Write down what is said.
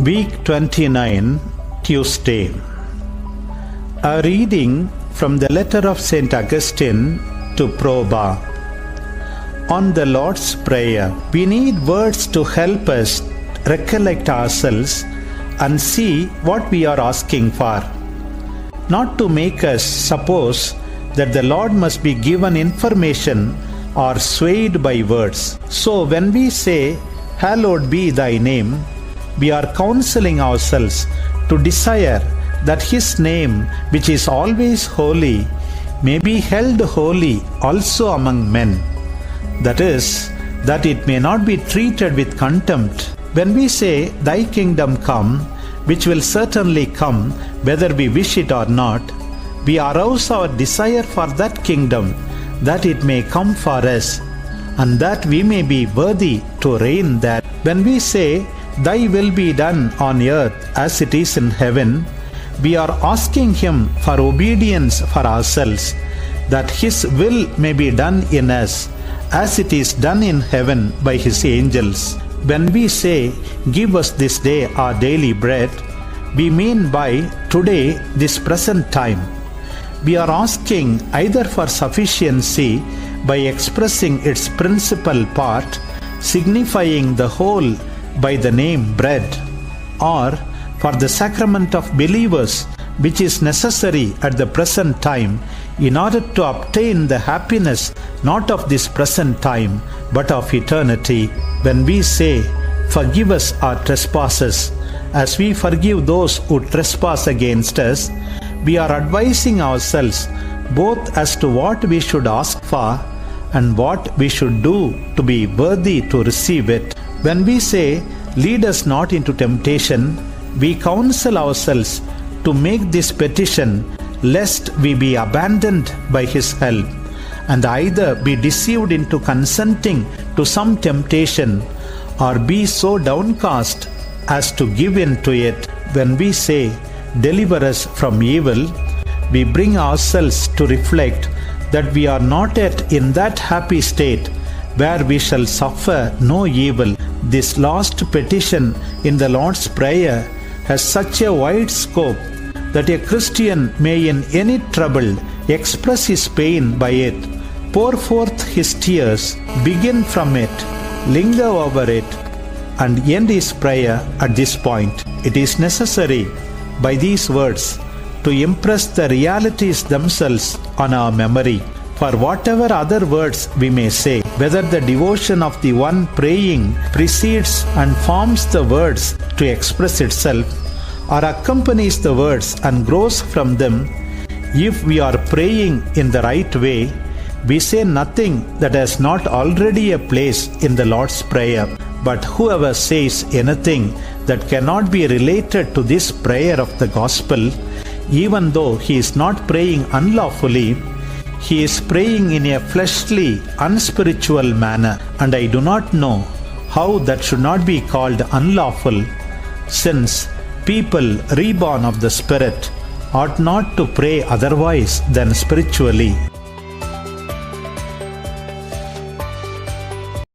Week 29, Tuesday. A reading from the letter of St. Augustine to Proba. On the Lord's Prayer, we need words to help us recollect ourselves and see what we are asking for, not to make us suppose that the Lord must be given information or swayed by words. So when we say, "Hallowed be thy name," we are counseling ourselves to desire that His name, which is always holy, may be held holy also among men. That is, that it may not be treated with contempt. When we say, "Thy kingdom come," which will certainly come whether we wish it or not, we arouse our desire for that kingdom, that it may come for us, and that we may be worthy to reign there. When we say, "Thy will be done on earth as it is in heaven," we are asking Him for obedience for ourselves, that His will may be done in us as it is done in heaven by His angels. When we say, "Give us this day our daily bread," we mean by today, this present time. We are asking either for sufficiency by expressing its principal part, signifying the whole by the name bread, or for the sacrament of believers, which is necessary at the present time in order to obtain the happiness not of this present time but of eternity. When we say, "Forgive us our trespasses as we forgive those who trespass against us," we are advising ourselves both as to what we should ask for and what we should do to be worthy to receive it. When we say, "Lead us not into temptation," we counsel ourselves to make this petition lest we be abandoned by His help, and either be deceived into consenting to some temptation, or be so downcast as to give in to it. When we say, "Deliver us from evil," we bring ourselves to reflect that we are not yet in that happy state where we shall suffer no evil. This last petition in the Lord's Prayer has such a wide scope that a Christian may in any trouble express his pain by it, pour forth his tears, begin from it, linger over it, and end his prayer at this point. It is necessary by these words to impress the realities themselves on our memory. For whatever other words we may say, whether the devotion of the one praying precedes and forms the words to express itself, or accompanies the words and grows from them, if we are praying in the right way, we say nothing that has not already a place in the Lord's Prayer. But whoever says anything that cannot be related to this prayer of the Gospel, even though he is not praying unlawfully, he is praying in a fleshly, unspiritual manner, and I do not know how that should not be called unlawful, since people reborn of the Spirit ought not to pray otherwise than spiritually.